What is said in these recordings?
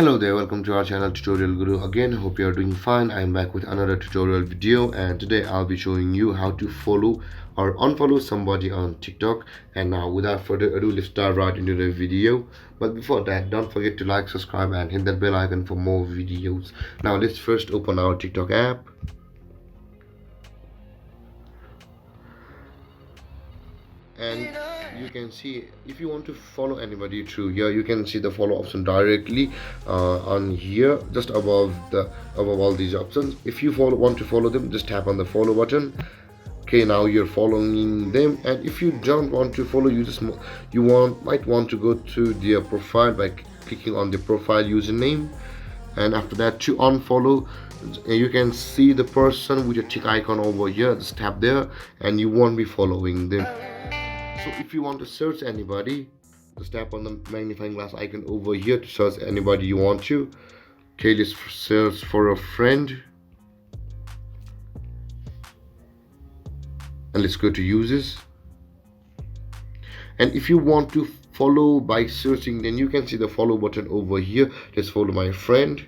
Hello there, welcome to our channel Tutorial Guru. Again, hope you are doing fine. I am back with another tutorial video, and today I'll be showing you how to follow or unfollow somebody on TikTok. And now without further ado, let's dive right into the video. But before that, don't forget to like, subscribe and hit that bell icon for more videos. Now let's first open our TikTok app. And you can see if you want to follow anybody through here, you can see the follow option directly on here, just above all these options. If you want to follow them, just tap on the follow button. Okay, now you're following them. And if you don't want to follow, might want to go to their profile by clicking on the profile username, and after that to unfollow, you can see the person with your tick icon over here. Just tap there and you won't be following them. So if you want to search anybody, just tap on the magnifying glass icon over here to search anybody you want to. Okay, let's search for a friend. And let's go to users. And if you want to follow by searching, then you can see the follow button over here. Let's follow my friend.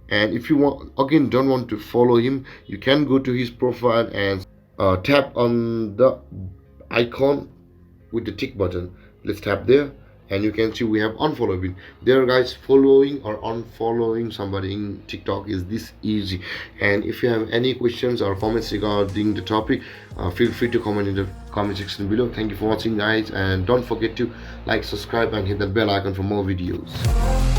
And if you don't want to follow him, you can go to his profile and tap on the icon with the tick button. Let's tap there and you can see we have unfollowed him. There guys, following or unfollowing somebody in TikTok is this easy. And if you have any questions or comments regarding the topic, feel free to comment in the comment section below. Thank you for watching guys, and don't forget to like, subscribe and hit that bell icon for more videos.